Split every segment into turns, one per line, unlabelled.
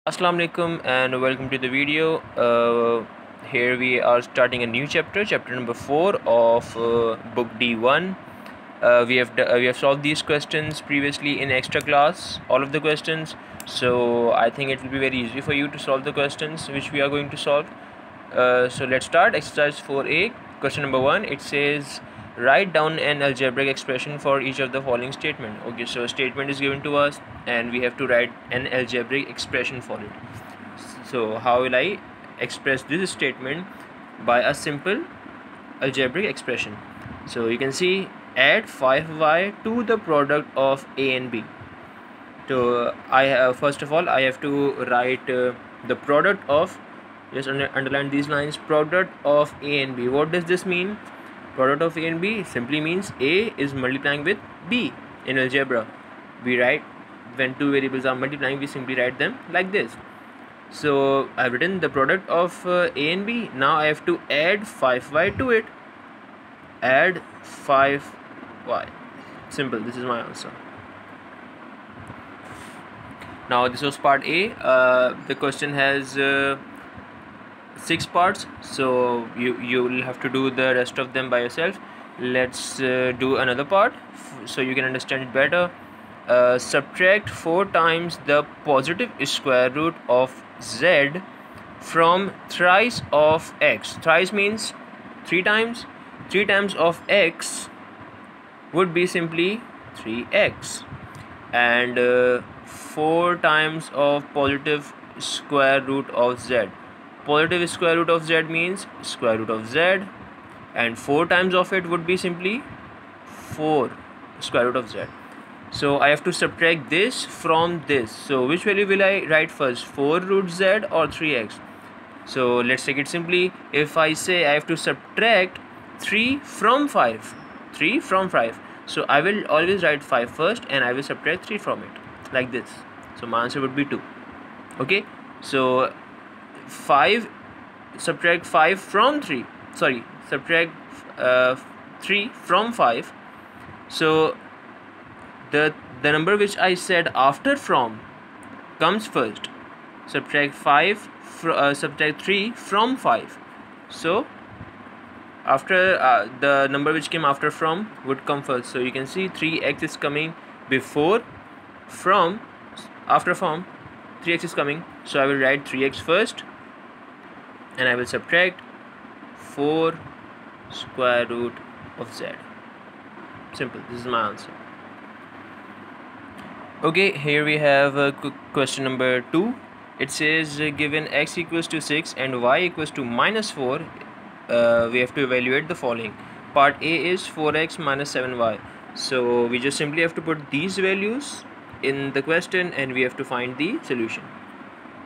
Assalamu alaikum and welcome to the video. Here we are starting a new chapter number 4 of book D1. We have solved these questions previously in extra class, all of the questions. So I think it will be very easy for you to solve the questions which we are going to solve. So let's start exercise 4a. Question number 1, it says write down an algebraic expression for each of the following statement. Okay, so a statement is given to us and we have to write an algebraic expression for it. So how will I express this statement? By a simple algebraic expression. So you can see add 5y to the product of a and b. So first of all I have to write the product of, just underline these lines, product of a and b. What does this mean? Product of a and b simply means a is multiplying with b. In algebra we write, when two variables are multiplying, we simply write them like this. So I've written the product of a and b. Now I have to add 5y to it. Add 5y. Simple. This is my answer. Now this was part A. The question has 6 parts, so you will have to do the rest of them by yourself. Let's do another part so you can understand it better. Subtract 4 times the positive square root of z from thrice of x. Thrice means 3 times. 3 times of x would be simply 3x, and 4 times of positive square root of z. Positive square root of z means square root of z, and 4 times of it would be simply 4 square root of z. So I have to subtract this from this. So which value will I write first, 4 root z or 3x? So let's take it simply. If I say I have to subtract 3 from 5, 3 from 5, so I will always write 5 first and I will subtract 3 from it, like this. So my answer would be 2. Okay, so 5, subtract 5 from 3, sorry, subtract 3 from 5. So the number which I said after from comes first. Subtract 3 from 5. So after the number which came after from would come first. So you can see 3x is coming before from. After from 3x is coming, so I will write 3x first and I will subtract 4 square root of z. Simple. This is my answer. Okay, here we have question number 2. It says given x equals to 6 and y equals to minus 4, we have to evaluate the following. Part A is 4x minus 7y. So we just simply have to put these values in the question and we have to find the solution.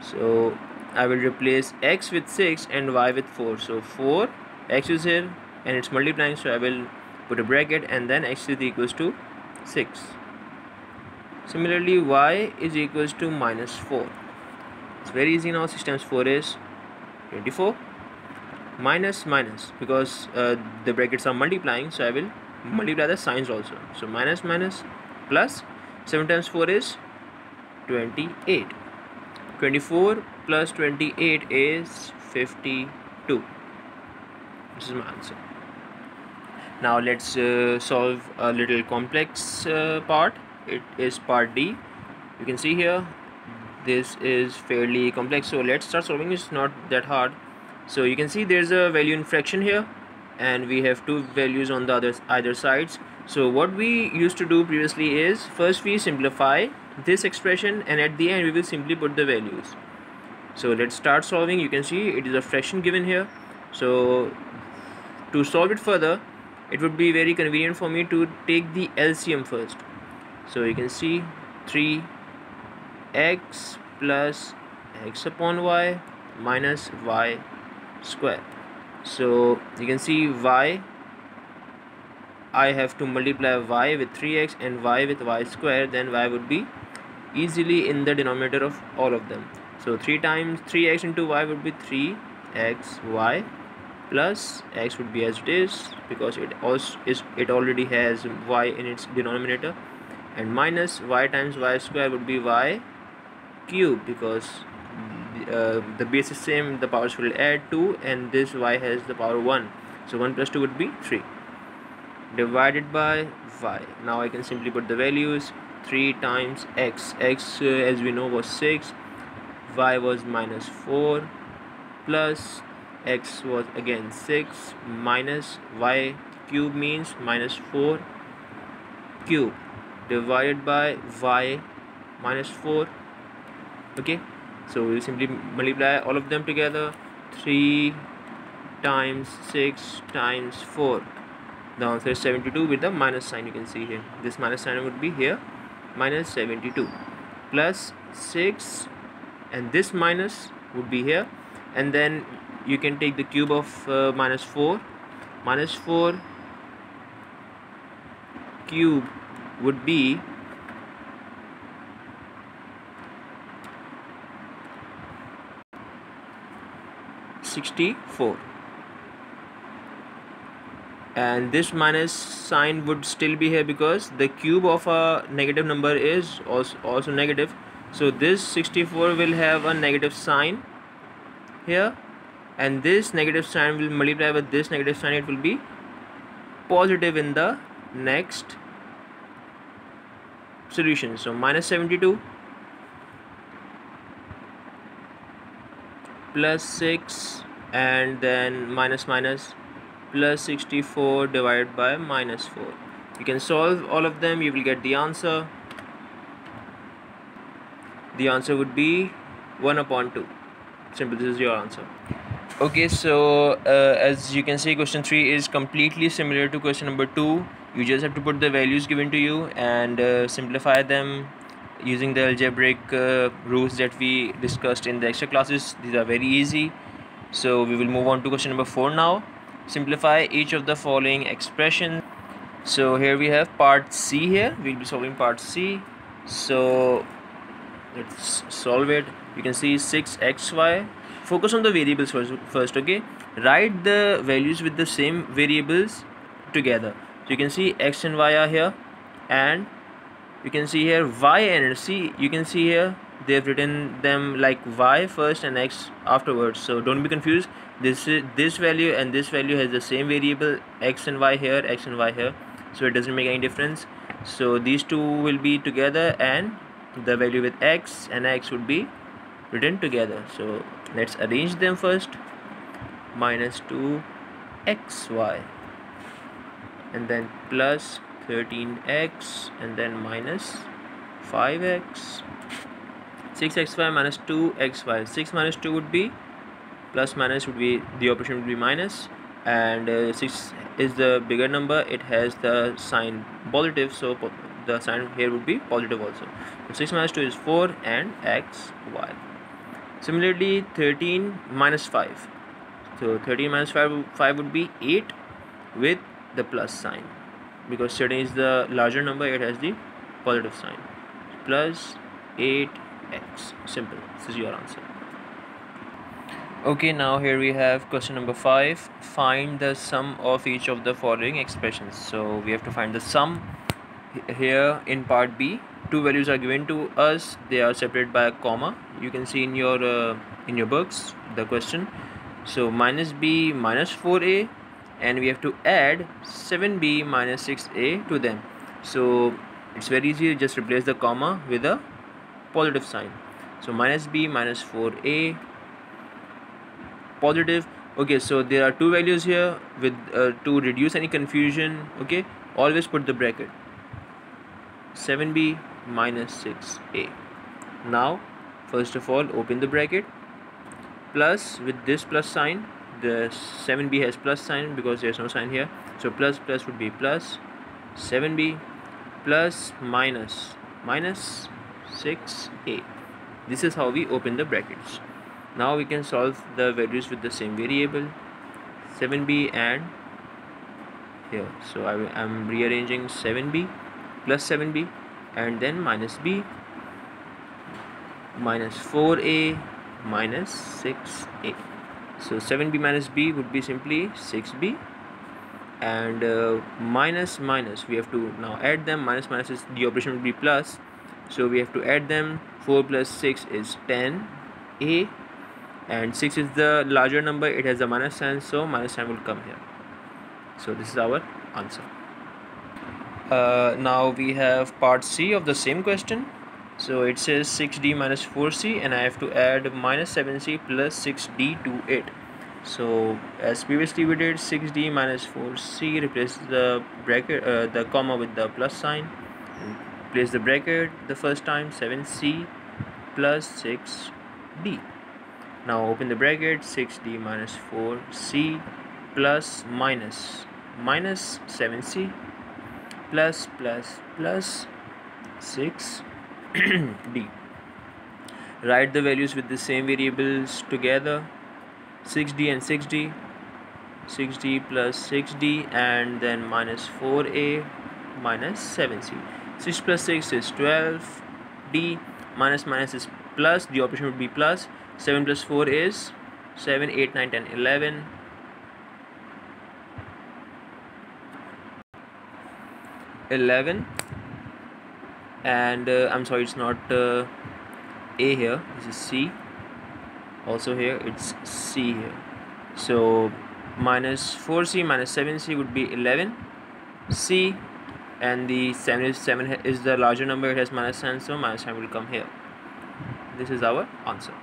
So I will replace x with 6 and y with 4. So 4, x is here and it's multiplying, so I will put a bracket and then x is equals to 6. Similarly, y is equals to minus 4. It's very easy now. 6 times 4 is 24. Minus minus, because the brackets are multiplying, so I will multiply the signs also. So minus minus plus 7 times 4 is 28. 24 plus 28 is 52. This is my answer. Now let's solve a little complex part. It is part D. You can see here this is fairly complex, so let's start solving. It's not that hard. So you can see there's a value in fraction here and we have 2 values on the either sides. So what we used to do previously is first we simplify this expression and at the end we will simply put the values. So let's start solving. You can see it is a fraction given here. So to solve it further, it would be very convenient for me to take the LCM first. So you can see 3x plus x upon y minus y square. So you can see y, I have to multiply y with 3x and y with y square, then y would be easily in the denominator of all of them. So 3 times 3x into y would be 3xy plus x would be as it is because it already has y in its denominator, and minus y times y square would be y cube because the base is same, the powers will add 2, and this y has the power 1, so 1 plus 2 would be 3 divided by y. Now I can simply put the values. 3 times x, as we know was 6, y was minus 4, plus x was again 6, minus y cube means minus 4 cube divided by y minus 4. Okay, so we'll simply multiply all of them together. 3 times 6 times 4, the answer is 72 with the minus sign. You can see here, this minus sign would be here, minus 72, plus 6, and this minus would be here, and then you can take the cube of minus 4. Minus 4 cube would be 64, and this minus sign would still be here because the cube of a negative number is also negative, so this 64 will have a negative sign here, and this negative sign will multiply with this negative sign, it will be positive in the next solution. So minus 72 plus 6, and then minus plus 64 divided by minus 4. You can solve all of them, you will get the answer. The answer would be 1 upon 2. Simple, this is your answer. Okay, so as you can see, question 3 is completely similar to question number 2. You just have to put the values given to you and simplify them using the algebraic rules that we discussed in the extra classes. These are very easy. So we will move on to question number 4 now. Simplify each of the following expressions. So here we have part C here. We'll be solving part C. So let's solve it. You can see 6xy. Focus on the variables first, okay? Write the values with the same variables together. So you can see x and y are here, and you can see here y and c. You can see here they have written them like y first and x afterwards, so don't be confused. This value and this value has the same variable, x and y here, x and y here, so it doesn't make any difference. So these two will be together, and the value with x and x would be written together. So let's arrange them first. Minus 2xy, and then plus 13x, and then minus 5x. 6xy minus 2xy. 6 minus 2 would be plus, minus would be, the operation would be minus, and 6 is the bigger number, it has the sign positive, so the sign here would be positive also. So 6 minus 2 is 4, and xy. Similarly 13 minus 5. So 13 minus 5 would be 8 with the plus sign, because 13 is the larger number, it has the positive sign. Plus 8x. Simple. This is your answer. Okay, now here we have question number 5. Find the sum of each of the following expressions. So we have to find the sum. Here in part B, two values are given to us. They are separated by a comma. You can see in your books the question. So minus b minus 4a, and we have to add 7b minus 6a to them. So it's very easy, just replace the comma with a positive sign. So minus b minus 4a positive. Okay, so there are two values here. With to reduce any confusion, okay, always put the bracket. 7b minus 6a. Now first of all open the bracket, plus with this plus sign, the 7b has plus sign because there's no sign here, so plus would be plus 7b plus minus 6a. This is how we open the brackets. Now we can solve the values with the same variable, 7b and here. So I'm rearranging 7b plus 7b, and then minus b minus 4a minus 6a. So 7b minus b would be simply 6b, and minus we have to now add them. Minus is, the operation would be plus, so we have to add them. 4 plus 6 is 10a and 6 is the larger number, it has a minus sign, so minus sign will come here. So this is our answer. Now we have part C of the same question. So it says 6d minus 4c, and I have to add minus 7c plus 6d to it. So as previously we did, 6d minus 4c, replace the bracket, the comma with the plus sign, and place the bracket the first time, 7c plus 6d. Now open the bracket, 6d minus 4c plus minus 7c plus 6d. Write the values with the same variables together, 6d and 6d, 6d plus 6d, and then minus 4a minus 7c. 6 plus 6 is 12d, minus is plus, the operation would be plus. 7 plus 4 is 7, 8, 9, 10, 11. 11, and I'm sorry, it's not A here, this is C. Also here it's C here. So minus 4c minus 7c would be 11c, and the 7 is the larger number, it has minus sign, so minus sign will come here. This is our answer.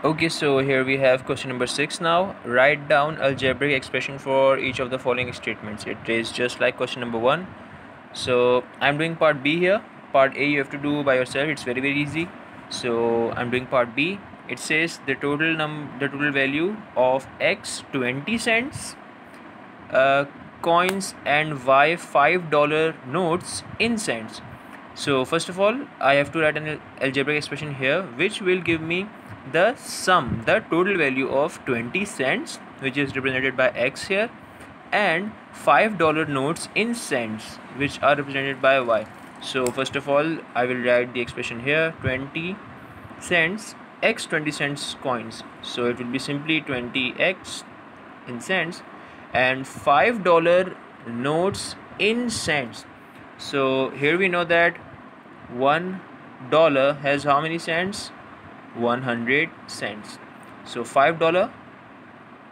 Okay, so here we have question number 6 now. Write down algebraic expression for each of the following statements. It is just like question number 1. So I'm doing part B here. Part A you have to do by yourself, it's very easy. So I'm doing part B. It says the total value of X 20 cents coins and Y $5 notes in cents. So first of all, I have to write an algebraic expression here which will give me the sum, the total value of 20 cents, which is represented by X here, and $5 notes in cents, which are represented by Y. So first of all, I will write the expression here, 20 cents X 20 cents coins. So it will be simply 20X in cents and $5 notes in cents. So here we know that $1 has how many cents? 100 cents. So $5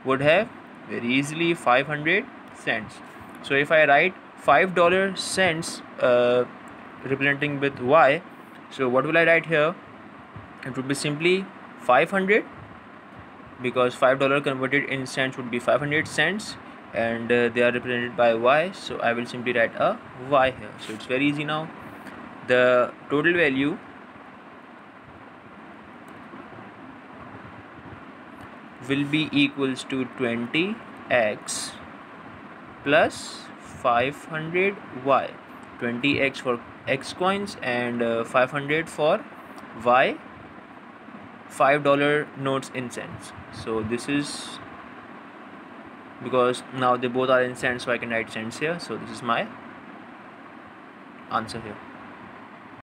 would have very easily 500 cents. So if I write $5 cents representing with Y, so what will I write here? It would be simply 500, because $5 converted in cents would be 500 cents, and they are represented by Y, so I will simply write a Y here. So it's very easy now. The total value will be equals to 20X plus 500Y. 20X for X coins and 500 for Y $5 notes in cents. So this is, because now they both are in cents, so I can write cents here. So this is my answer here.